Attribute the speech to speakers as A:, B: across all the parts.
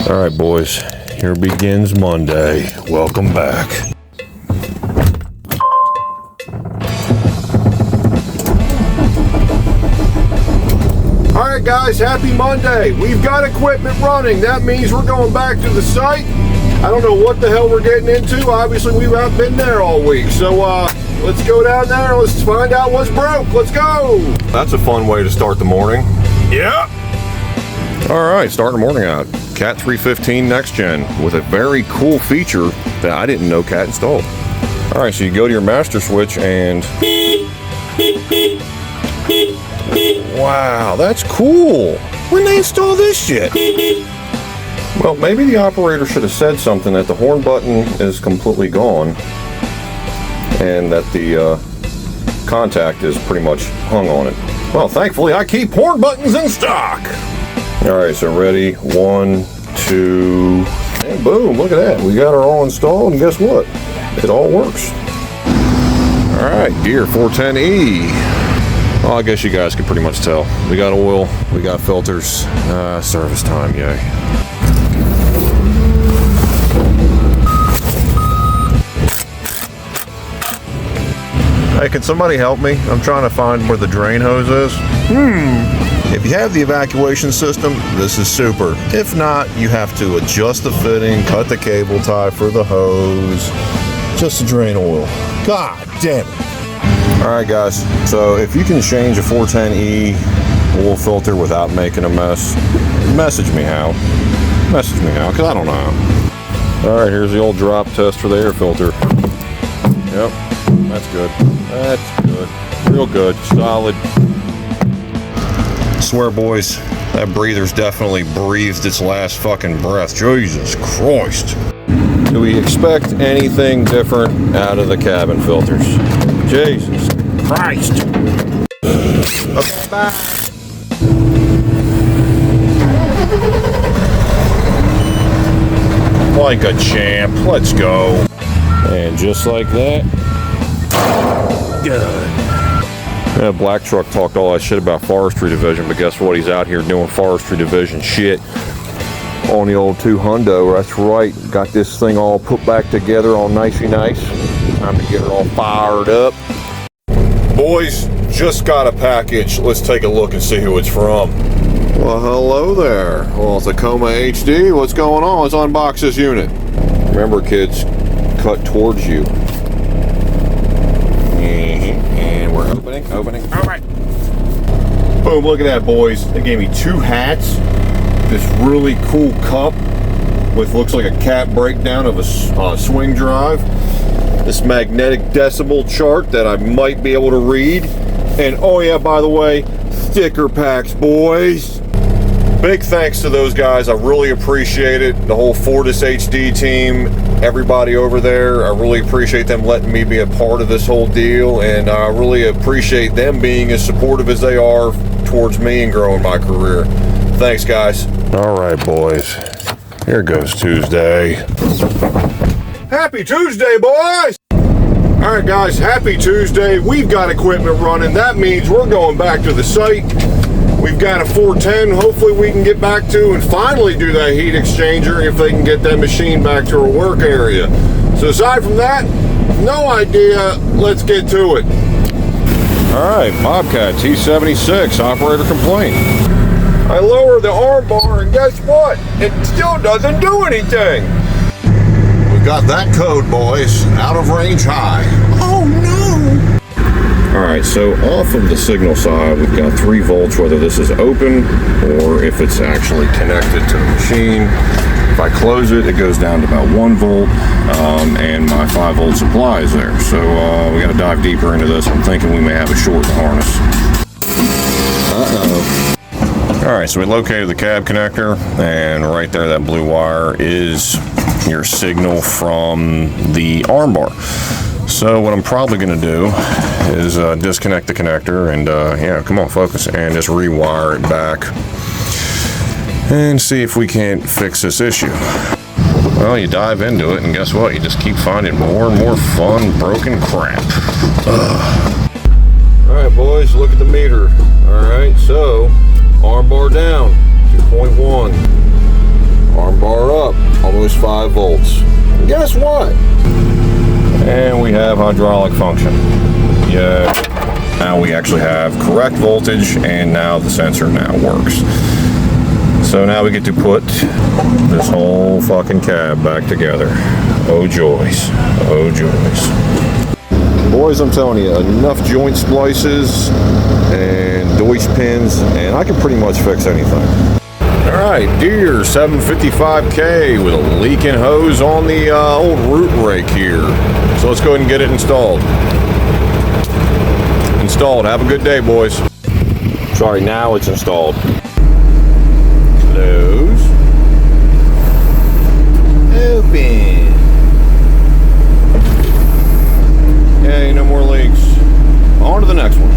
A: All right, boys, here begins Monday. Welcome back. All right, guys, happy Monday. We've got equipment running. That means we're going back to the site. I don't know what the hell we're getting into. Obviously, we haven't been there all week. So let's go down there. Let's find out what's broke. Let's go. That's a fun way to start the morning. Yeah. All right, starting the morning out. Cat 315 Next Gen with a very cool feature that I didn't know Cat installed. All right, so you go to your master switch and... Wow, that's cool. When they install this shit? Well, maybe the operator should have said something that the horn button is completely gone and that the contact is pretty much hung on it. Well, thankfully, I keep horn buttons in stock. All right, so ready, 1, 2, and boom, look at that. We got her all installed, and guess what? It all works. All right, Deere 410E. Well, I guess you guys can pretty much tell. We got oil, we got filters, service time, yay. Hey, can somebody help me? I'm trying to find where the drain hose is. If you have the evacuation system, this is super. If not, you have to adjust the fitting, cut the cable tie for the hose, just to drain oil. God damn it. All right, guys, so if you can change a 410E oil filter without making a mess, message me how. Message me how, because I don't know. All right, here's the old drop test for the air filter. Yep, that's good. That's good. Real good, solid. I swear, boys, that breather's definitely breathed its last fucking breath. Jesus Christ. Do we expect anything different out of the cabin filters? Jesus Christ. Okay, bye. Like a champ. Let's go. And just like that. Good. Yeah, Black Truck talked all that shit about forestry division, but guess what? He's out here doing forestry division shit on the old 2 hundo. That's right. Got this thing all put back together, all nicey nice. Time to get her all fired up. Boys, just got a package. Let's take a look and see who it's from. Well, hello there. Well, it's a Tacoma HD. What's going on? Let's unbox this unit. Remember, kids, cut towards you. And we're opening. All right. Boom, look at that, boys. They gave me 2 hats. This really cool cup with looks like a cat breakdown of a swing drive. This magnetic decibel chart that I might be able to read. And oh yeah, by the way, sticker packs, boys. Big thanks to those guys. I really appreciate it. The whole Fortis HD team, everybody over there. I really appreciate them letting me be a part of this whole deal, and I really appreciate them being as supportive as they are towards me and growing my career. Thanks, guys. All right, boys. Here goes Tuesday. Happy Tuesday, boys! All right, guys, happy Tuesday. We've got equipment running. That means we're going back to the site. We've got a 410. Hopefully we can get back to and finally do that heat exchanger if they can get that machine back to our work area. So aside from that, no idea. Let's get to it. All right, Bobcat T76, operator complaint. I lower the arm bar and guess what? It still doesn't do anything. We've got that code, boys. Out of range high. Oh no. All right, so off of the signal side, we've got 3 volts, whether this is open or if it's actually connected to the machine. If I close it, it goes down to about 1 volt, and my 5 volt supply is there. So we got to dive deeper into this. I'm thinking we may have a short in the harness. Uh-oh. All right, so we located the cab connector, and right there, that blue wire is your signal from the arm bar. So what I'm probably going to do is disconnect the connector and, yeah, come on, focus, and just rewire it back and see if we can't fix this issue. Well, you dive into it, and guess what? You just keep finding more and more fun broken crap. All right, boys, look at the meter. All right, so arm bar down, 2.1. Arm bar up, almost 5 volts. And guess what? And we have hydraulic function. Yeah. Now we actually have correct voltage, and now the sensor now works. So now we get to put this whole fucking cab back together. Oh joys, oh joys. Boys, I'm telling you, enough joint splices and Deutsch pins, and I can pretty much fix anything. All right, Deere 755K with a leaking hose on the old root rake here. So let's go ahead and get it installed. Installed. Have a good day, boys. Sorry, now it's installed. Close. Open. Yay, no more leaks. On to the next one.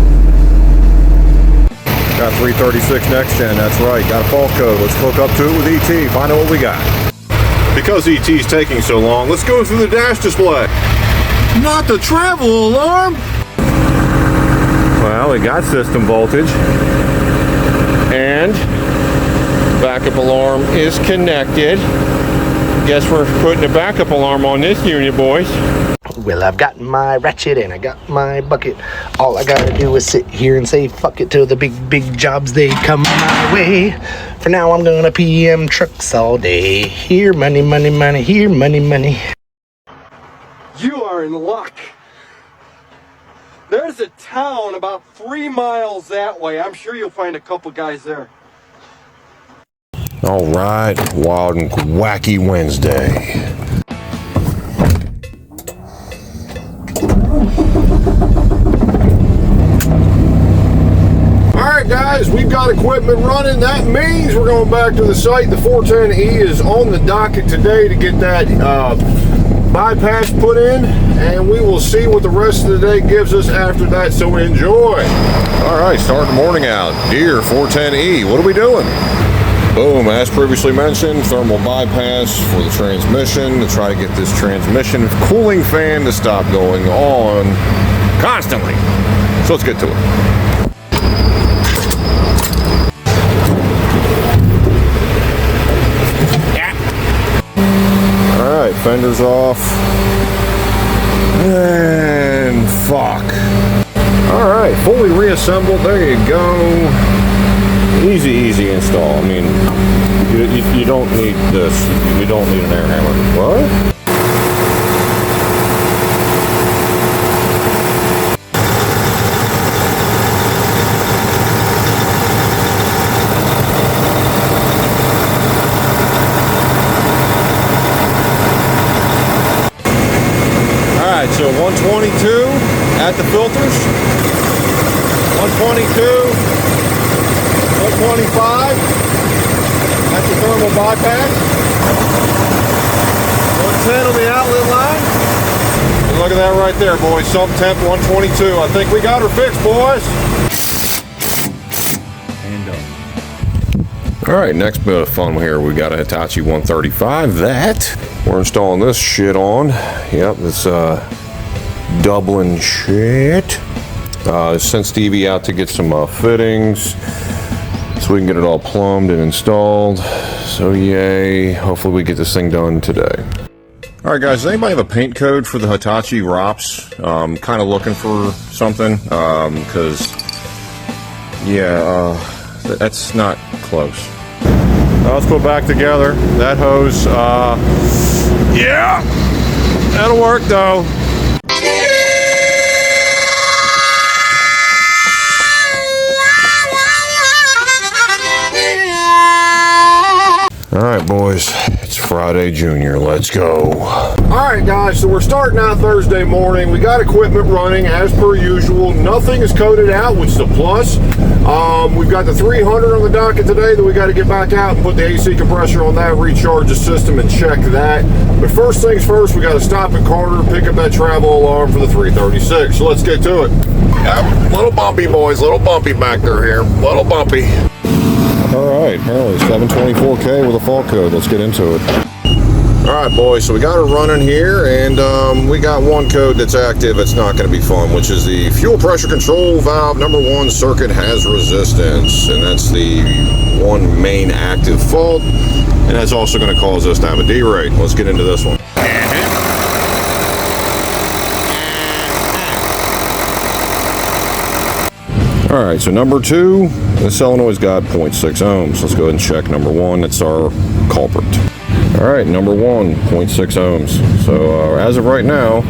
A: Got 336 next gen, that's right. Got a fault code. Let's hook up to it with ET. Find out what we got. Because ET's taking so long, let's go through the dash display. Not the travel alarm! Well, we got system voltage. And backup alarm is connected. Guess we're putting a backup alarm on this unit, boys.
B: Well, I've got my ratchet and I got my bucket. All I gotta do is sit here and say fuck it till the big jobs they come my way. For now, I'm gonna PM trucks all day. Here, money, money, money. Here, money, money.
C: You are in luck. There's a town about 3 miles that way. I'm sure you'll find a couple guys there.
A: All right, Wild and Wacky Wednesday. All right, guys, we've got equipment running. That means we're going back to the site. The 410E is on the docket today to get that bypass put in, and we will see what the rest of the day gives us after that, so enjoy. All right, starting the morning out. Deere 410E, what are we doing? Boom, as previously mentioned, thermal bypass for the transmission to try to get this transmission cooling fan to stop going on constantly. So let's get to it. All right, fenders off. And fuck. All right, fully reassembled. There you go. Easy install. I mean, you don't need this. You don't need an air hammer. What? All right, so 122 at the filters. 122. 125 at the thermal bypass. 110 on the outlet line. And look at that right there, boys. Sump temp 122. I think we got her fixed, boys. And done. All right, next bit of fun here. We got a Hitachi 135 that we're installing this shit on. Yep, this Dublin shit. Sent Stevie out to get some fittings, so we can get it all plumbed and installed. So yay, hopefully we get this thing done today. All right, guys, does anybody have a paint code for the Hitachi ROPS? Kind of looking for something, because, yeah, that's not close. Let's put back together that hose. Yeah, that'll work though. All right, boys, it's Friday Junior. Let's go. All right, guys, so we're starting out Thursday morning. We got equipment running as per usual. Nothing is coated out, which is a plus. We've got the 300 on the docket today that we got to get back out and put the AC compressor on that, recharge the system, and check that. But first things first, we got to stop at Carter, pick up that travel alarm for the 336. So let's get to it. Yep, little bumpy, boys, little bumpy back there here, little bumpy. All right, apparently 724K with a fault code. Let's get into it. All right, boys, so we got her running here, and we got one code that's active. It's not going to be fun, which is the fuel pressure control valve #1 circuit has resistance, and that's the one main active fault, and that's also going to cause us to have a derate. Let's get into this one. All right, so number 2, the solenoid's got 0.6 ohms. Let's go ahead and check number 1. That's our culprit. All right, number 1, 0.6 ohms. So as of right now,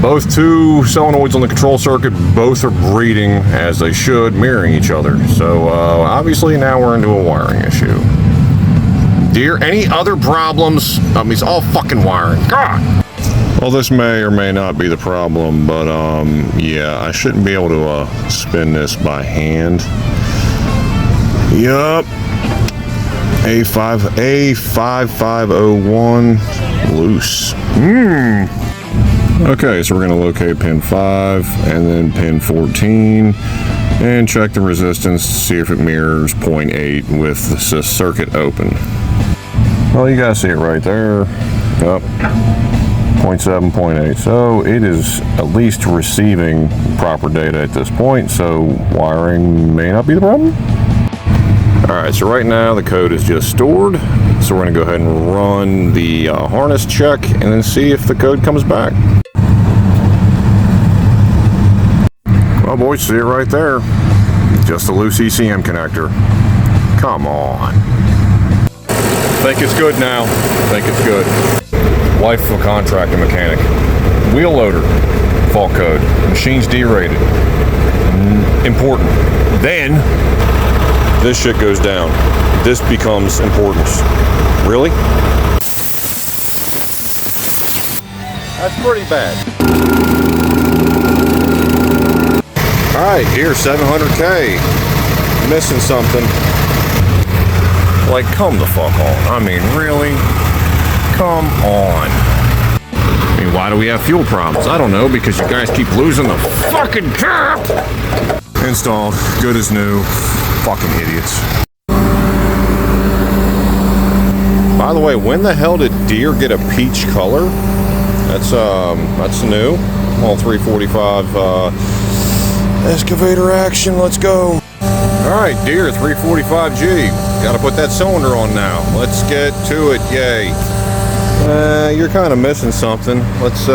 A: both 2 solenoids on the control circuit, both are reading as they should, mirroring each other. So obviously now we're into a wiring issue. Deere, any other problems? I mean, it's all fucking wiring. God! Well, this may or may not be the problem, but yeah, I shouldn't be able to spin this by hand. Yup. A5501 loose. Okay, so we're going to locate pin 5 and then pin 14 and check the resistance to see if it mirrors 0.8 with the circuit open. Well, you guys see it right there. Yep. 0.7, 0.8. So it is at least receiving proper data at this point, so wiring may not be the problem. All right, so right now the code is just stored, so we're going to go ahead and run the harness check and then see if the code comes back. Well, boys, see it right there. Just a loose ECM connector. Come on. Think it's good now. Think it's good. Life of a contractor mechanic. Wheel loader, fault code. Machine's derated. Important. Then this shit goes down. This becomes importance. Really? That's pretty bad. All right, here's 700K. Missing something. Like, come the fuck on. I mean, really? Come on. I mean, why do we have fuel problems? I don't know, because you guys keep losing the fucking cap. Installed. Good as new. Fucking idiots. By the way, when the hell did Deere get a peach color? That's new. All 345 excavator action. Let's go. All right, Deere 345G. Got to put that cylinder on now. Let's get to it. Yay. You're kind of missing something. Let's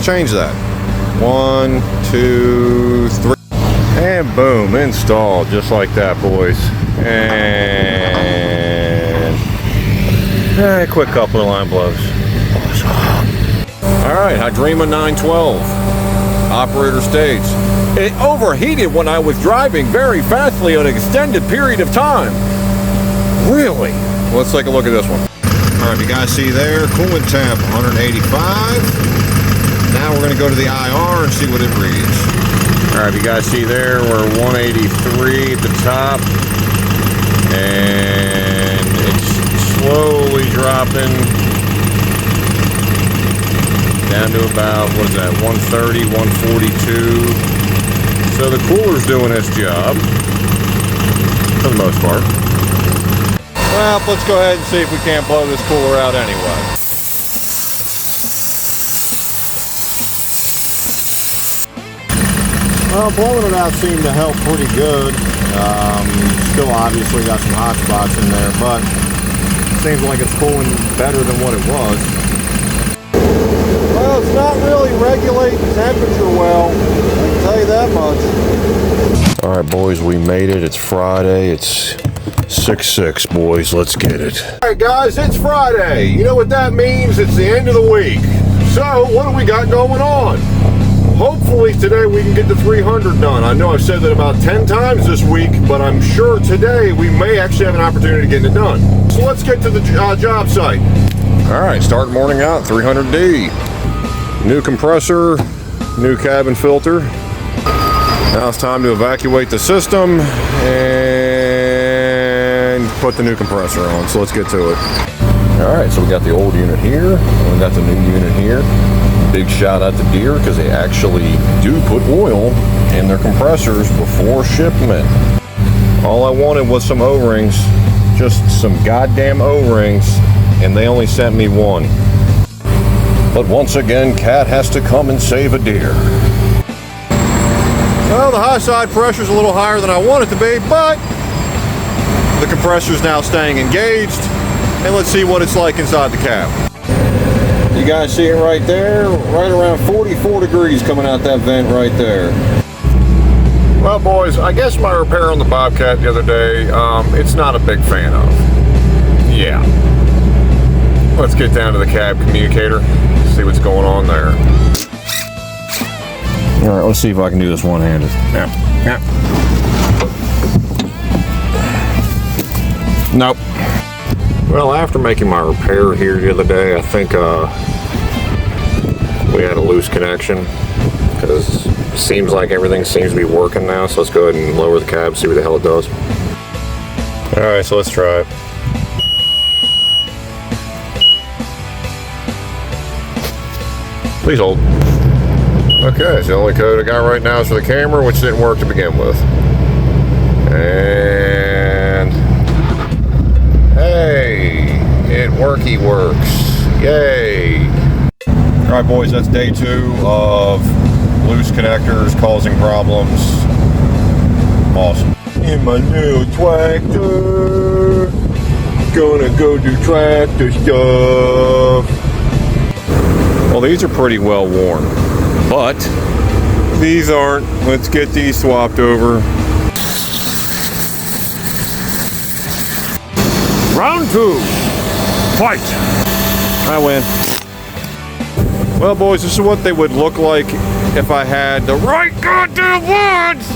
A: change that. 1, 2, 3. And boom, installed just like that, boys. And a quick couple of line blows. Awesome. All right, Hydrema 912. Operator states, it overheated when I was driving very fastly on an extended period of time. Really? Let's take a look at this one. All right, you guys see there, coolant temp 185. Now we're going to go to the IR and see what it reads. All right, you guys see there, we're 183 at the top, and it's slowly dropping down to about, what is that, 130, 142. So the cooler's doing its job, for the most part. Well, let's go ahead and see if we can't blow this cooler out anyway. Well, blowing it out seemed to help pretty good. Still obviously got some hot spots in there, but it seems like it's cooling better than what it was. Well, it's not really regulating temperature well, I can tell you that much. All right, boys, we made it. It's Friday. It's 6/6, boys. Let's get it. All right, guys, it's Friday. You know what that means? It's the end of the week. So, what do we got going on? Hopefully today we can get the 300 done. I know I've said that about 10 times this week, but I'm sure today we may actually have an opportunity to get it done. So let's get to the job site. All right, start morning out, 300D. New compressor, new cabin filter. Now it's time to evacuate the system and put the new compressor on. So let's get to it. All right, so we got the old unit here, and we got the new unit here. Big shout out to Deere because they actually do put oil in their compressors before shipment. All I wanted was some O-rings, just some goddamn O-rings, and they only sent me one. But once again, Cat has to come and save a deer. Well, the high side pressure is a little higher than I want it to be, but the compressor's now staying engaged, and let's see what it's like inside the cab. You guys see it right there? Right around 44 degrees coming out that vent right there. Well, boys, I guess my repair on the Bobcat the other day, it's not a big fan of. Yeah. Let's get down to the cab communicator, see what's going on there. All right, let's see if I can do this one-handed. Yeah. Nope. Well, after making my repair here the other day, I think we had a loose connection, because it seems like everything seems to be working now. So let's go ahead and lower the cab, see what the hell it does. All right, so let's try it. Please hold. Okay, so the only code I got right now is for the camera, which didn't work to begin with. And hey, it works. Yay. All right, boys, that's day 2 of loose connectors causing problems. Awesome. In my new tractor, gonna go do tractor stuff. Well, these are pretty well worn, but these aren't. Let's get these swapped over. Round 2, fight. I win. Well, boys, this is what they would look like if I had the right goddamn words.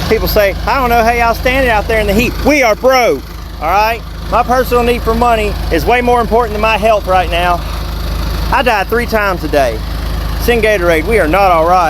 D: People say, I don't know how y'all standing out there in the heat. We are broke, all right? My personal need for money is way more important than my health right now. I died 3 times a day. Send Gatorade, we are not all right.